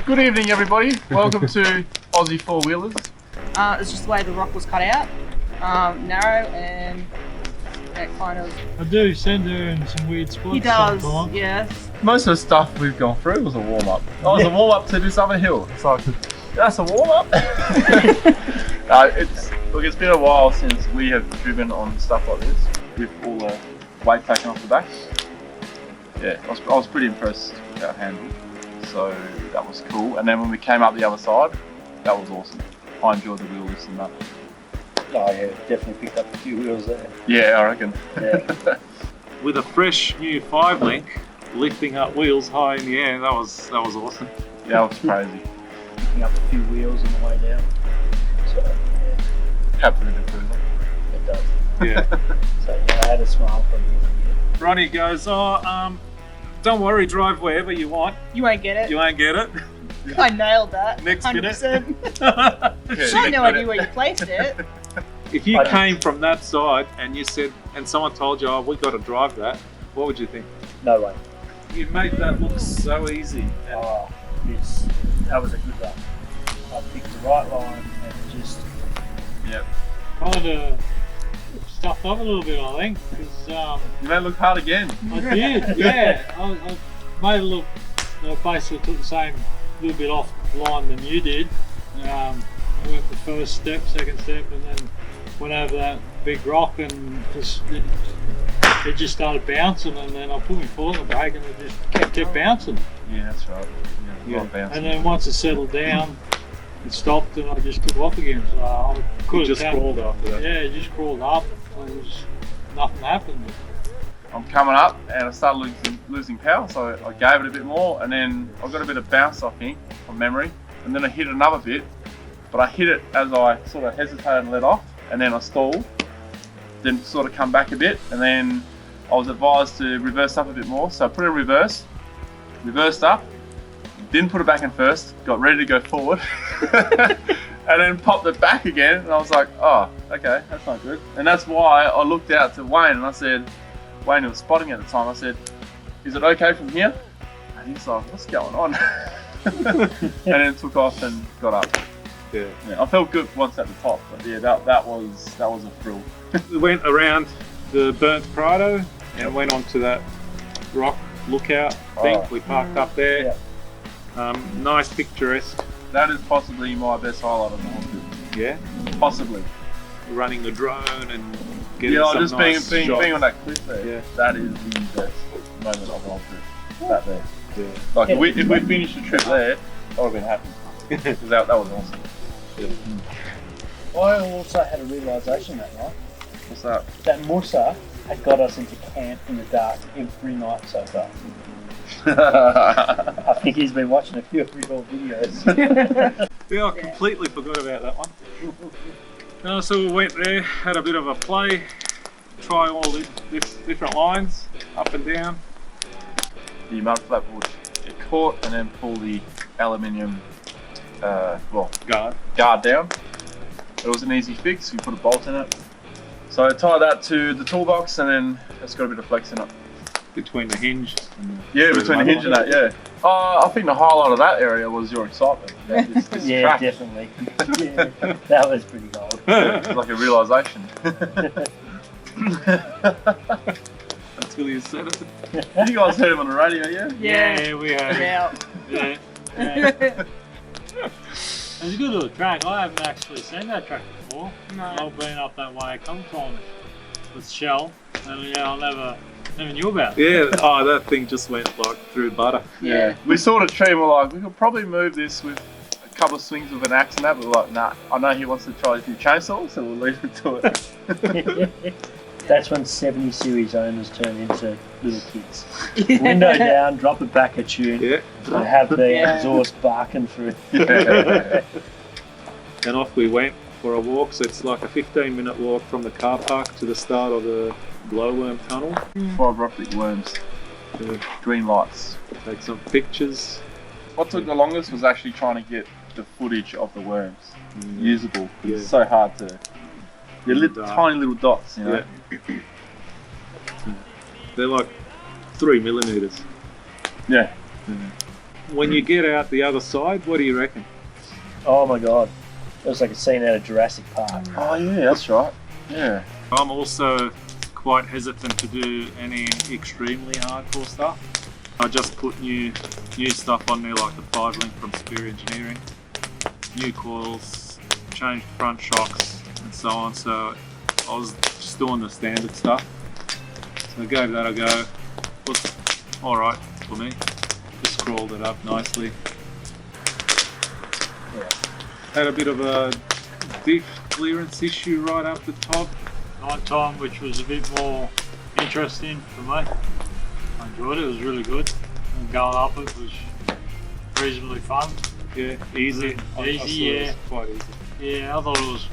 Good evening, everybody. Welcome to Aussie Four Wheelers. It's just the way the rock was cut out, narrow, and that kind of. I do send her in some weird spots. He does, sometimes. yes. Most of the stuff we've gone through was a warm up. Oh, it was a warm up to this other hill. It's like, that's a warm up. It's been a while since we have driven on stuff like this with all the weight taken off the back. Yeah, I was pretty impressed with our handle. So that was cool. And then when we came up the other side, that was awesome. I enjoyed the wheels and that. Oh yeah, definitely picked up a few wheels there. Yeah, I reckon. Yeah. With a fresh new 5-link, lifting up wheels high in the air, that was awesome. Yeah, it was crazy. Picking up a few wheels on the way down. So yeah, Happy with improvement. it does. Yeah. So yeah, I had a smile from you. Ronnie goes, don't worry, drive wherever you want. You won't get it. You won't get it. I nailed that. Next 100%. Yeah, I had no idea where you placed it. If you came from that side and you said, and someone told you, oh, we got to drive that, what would you think? No way. You made that look so easy. Oh, that was a good run. I picked the right line and just. Yep. Kind of stuffed up a little bit, I think, because You made it look hard again. I did, yeah. I made it look, basically took the same little bit off line than you did. I went the first step, second step, and then went over that big rock and it just started bouncing, and then I put my foot on the brake and it just kept bouncing. Yeah, that's right. Yeah, a lot of bouncing. And then once it settled down, it stopped and I just took off again. So I could You just crawled after that. Yeah, it just crawled up. It was, nothing happened. I'm coming up and I started losing power, so I gave it a bit more, and then I got a bit of bounce, I think, from memory, and then I hit it another bit, but I hit it as I sort of hesitated and let off, and then I stalled, then sort of come back a bit, and then I was advised to reverse up a bit more, so I put it in reverse, reversed up, didn't put it back in first, got ready to go forward, and then popped it back again, and I was like, oh, okay, that's not good. And that's why I looked out to Wayne and I said, Wayne was spotting at the time, I said, is it okay from here? And he's like, what's going on? And then took off and got up. Yeah. Yeah, I felt good once at the top, but yeah, that was a thrill. We went around the burnt Prado and went onto that rock lookout thing. Oh. We parked up there. Nice picturesque. That is possibly my best highlight of the whole trip. Yeah. Possibly. Running the drone and getting Yeah, some just nice being shots. on that cliff there. Yeah. That is the best moment of the whole trip. That there. Yeah. Like if we finished the trip there, I would have been happy. Because that was awesome. I also had a realisation that night What's that? that Musa had got us into camp in the dark every night so far. I think he's been watching a few of your videos. Yeah, I completely forgot about that one. So we went there, had a bit of a play, try all the different lines, up and down. The mud flatboard get caught and then pull the aluminium guard down. It was an easy fix, you put a bolt in it. So I tied that to the toolbox and then it's got a bit of flex in it. Between the hinge. Yeah, between the hinge and that, yeah. I think the highlight of that area was your excitement. This Yeah, track. definitely. Yeah, that was pretty gold. It was like a realisation. Until you said it. You guys heard him on the radio, yeah? Yeah. we had. Yeah. Yeah. Yeah. It's a good little track. I haven't actually seen that track before. No. I've been up that way a couple times with Shell, and yeah, I never knew about it. Yeah, that thing just went like through butter. Yeah. We saw the tree and we're like, we could probably move this with a couple of swings with an axe and that, but we're like, nah, I know he wants to try a few chainsaws, so we'll leave it to it. That's when 70 series owners turn into little kids. Window down, drop it back a tune, Yeah. and have the Yeah. exhaust barking through. And off we went for a walk. So it's like a 15-minute walk from the car park to the start of the glowworm tunnel. Fibre optic worms, Yeah. green lights. Take some pictures. What took the longest was actually trying to get the footage of the worms usable. Yeah. It's so hard to. They're tiny little dots, you know. Yeah. They're like 3 millimeters. Yeah. when you get out the other side, what do you reckon? Oh my god. It was like a scene out of Jurassic Park. Oh yeah, that's right. Yeah. I'm also quite hesitant to do any extremely hardcore stuff. I just put new stuff on there, like the 5-link from Spear Engineering, new coils, changed front shocks and so on. So I was just doing the standard stuff. So I gave that a go. Was alright for me. Just crawled it up nicely. Yeah. Had a bit of a diff clearance issue right up the top. Night time, which was a bit more interesting for me. I enjoyed it. It was really good. And going up it was reasonably fun. Yeah, easy. I Easy, thought yeah. It was quite easy. Yeah, I thought it was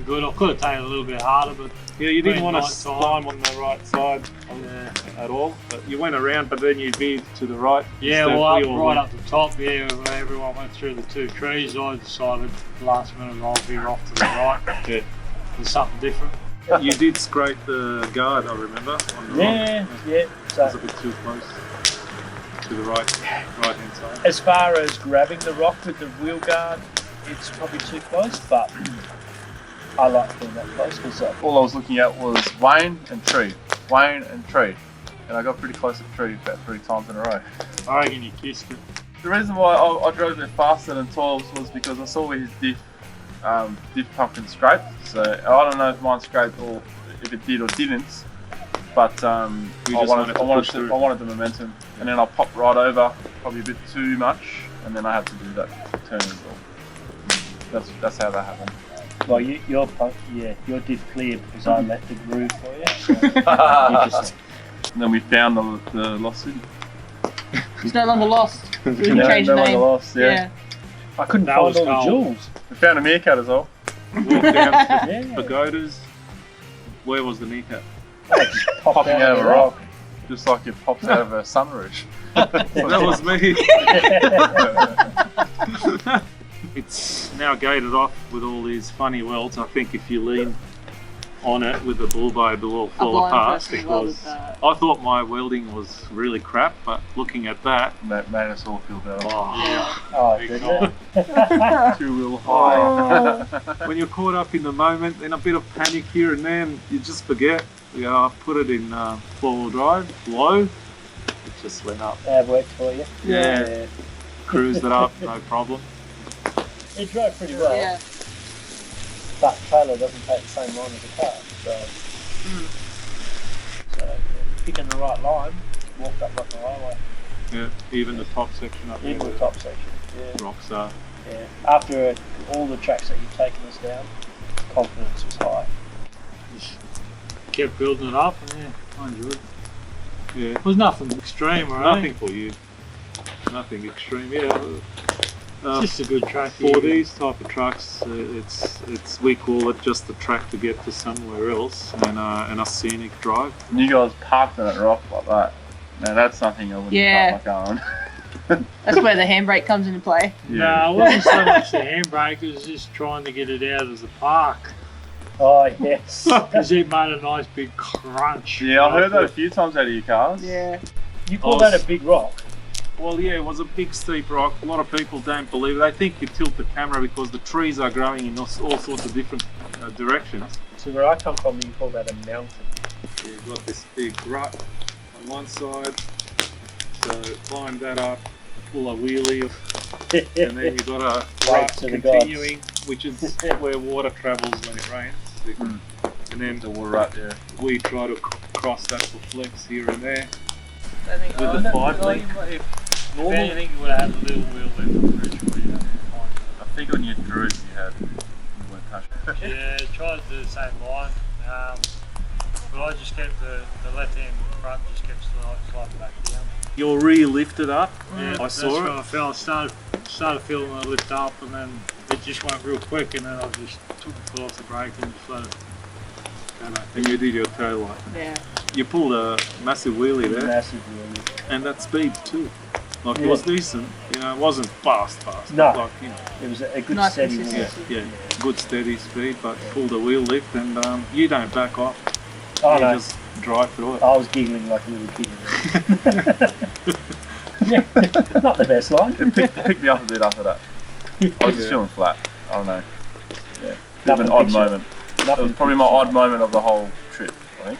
good. I could have taken it a little bit harder, but Yeah, you didn't Being want to night time. climb on the right side yeah, at all. But you went around, but then you veered to the right. yeah, instead well, we up, all right went. up the top, yeah, where everyone went through the 2 trees. I decided last minute I'll veer off to the right. Yeah. There's something different. You did scrape the guard, I remember, on the Yeah, rock. yeah. It was a So bit too close to the right hand side. as far as grabbing the rock with the wheel guard, it's probably too close, but I like being that close because All I was looking at was Wayne and tree, Wayne and tree, and I got pretty close to the tree about 3 times in a row. I reckon you kissed it. The reason why I drove a bit faster than 12s was because I saw where his diff pumpkin scraped. So I don't know if mine scraped or if it did or didn't, but I just wanted to push through. wanted the momentum, and then I popped right over, probably a bit too much, and then I had to do that turn as well. That's how that happened. well, your did clear because I left the groove for you. So you just And then we found the lost city. It's no longer lost. We No- changed no the longer name. lost, yeah. I couldn't That find was all the cold. jewels. We found a meerkat as well. Walked down to Yeah. the pagodas. Where was the meerkat? I just popped Popping out out of of the a rock. rock, just like it pops out of a sunroof. That was me. It's now gated off with all these funny welds. I think if you lean on it with the bull bar, it will all A fall blind apart person welded because that. I thought my welding was really crap, but looking at that, That made us all feel better. oh, Yeah. Oh, Big didn't it? Too real high. when you're caught up in the moment, then a bit of panic here and there, and you just forget. You know, I put it in 4-wheel drive, low, it just went up. That worked for you. Yeah. Cruised it up, no problem. It drove pretty well, Yeah. but trailer doesn't take the same line as a car. So picking the right line, walked up like a highway. Yeah, even the top section up there Even where the top section. Yeah. the rocks are. Yeah. After all the tracks that you've taken us down, confidence was high. Just kept building it up, and yeah, I enjoyed it. Yeah, It was nothing extreme, right? nothing for you. Nothing extreme. Yeah. It's just a good track. For these type of trucks, it's we call it just a track to get to somewhere else and a scenic drive. And you guys parked on that rock like that. Now that's something I wouldn't Yeah. park my car on. That's where the handbrake comes into play. No, it wasn't so much the handbrake, it was just trying to get it out of the park. Oh yes. Because it made a nice big crunch. Yeah, I heard that a few times out of your cars. Yeah. You call that a big rock? Well, yeah, it was a big steep rock. A lot of people don't believe it. They think you tilt the camera because the trees are growing in all sorts of different directions. So where I come from, you call that a mountain. You've got this big rut on one side, so climb that up, pull a wheelie, and then you've got a Wait rut to the continuing, which is where water travels when it rains. Mm. And then The water right there. we try to cross that for flex here and there. I think With the 5-link. If anything, you would have had a little wheel left on the bridge for you. I think on your Druid you had. You weren't touching. Yeah, tried to do the same line. But I just kept the left hand front, just kept sliding back down. Your rear lifted up. Yeah, I that's saw when it. I felt, started feeling it lift up, and then it just went real quick, and then I just took the foot off the brake and just let it go back. And you did your tail light. Yeah. You pulled a massive wheelie there, Massive wheelie. and that speed too. Like Yeah. it was decent, you know, it wasn't fast, No. but like, you know, It was a good Nice steady consistency. wheel. yeah, good steady speed, but pulled a wheel lift, and you don't back off. Oh You no, just drive through it. I was giggling like a little kid. Yeah, not the best line. It picked me up a bit after that. I was just feeling flat. I don't know. Yeah, bit of an Nothing odd picks you- moment. That was probably my odd moment of the whole trip, I think.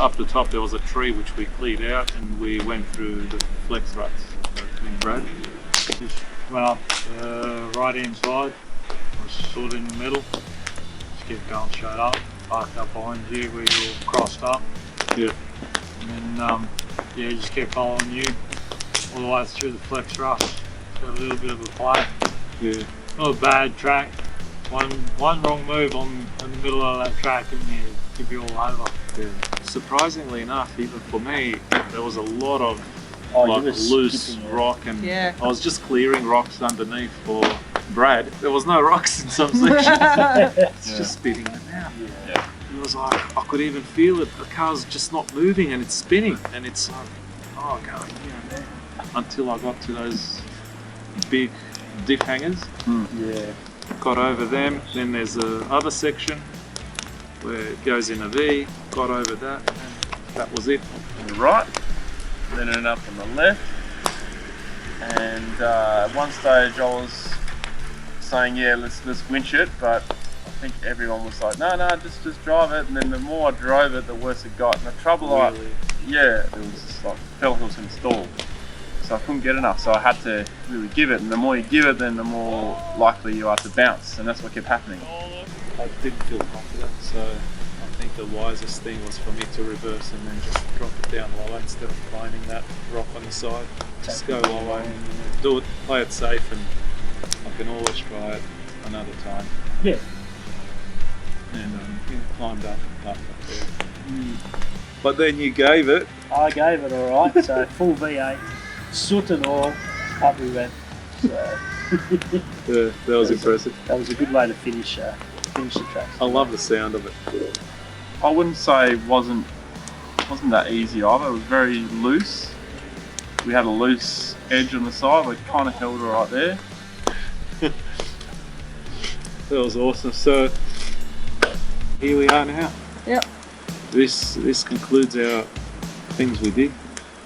Up the top there was a tree which we cleared out and we went through the flex ruts in Brad. Just went up right hand side, was sort of in the middle, just kept going straight up, parked up behind you where you all crossed up. Yeah. And then yeah, just kept following you all the way through the flex ruts. Got a little bit of a play. Yeah. Not a bad track. One wrong move on in the middle of that track and you could be all over. Yeah. Surprisingly enough, even for me, there was a lot of Oh, you like were loose skipping it. rock, and Yeah. I was just clearing rocks underneath for Brad. There was no rocks in some sections. It's Yeah. just spitting them out. Yeah. It was like I could even feel it. The car's just not moving and it's spinning, and it's like, oh, going here and there until I got to those big diff hangers. Yeah. Got over them. Then there's the other section where it goes in a V. Got over that, and that was it. On the right, then ended up on the left. And at one stage I was saying, yeah, let's winch it, but I think everyone was like, no, just drive it. And then the more I drove it, the worse it got. And the trouble, Really. yeah, it was just like felt it was installed. So I couldn't get enough, so I had to really give it, and the more you give it, then the more likely you are to bounce, and that's what kept happening. I didn't feel confident, so I think the wisest thing was for me to reverse and then just drop it down lower instead of finding that rock on the side. Just go lower and do it, play it safe, and I can always try it another time. Yeah. And climbed up there. But then you gave it. I gave it all right. So full V8, soot and all, up we went. So Yeah, that was impressive. that was a good way to finish the track. I love the sound of it. I wouldn't say it wasn't that easy either. It was very loose. We had a loose edge on the side, but kind of held it right there. That was awesome. So here we are now. Yep. This concludes our things we did.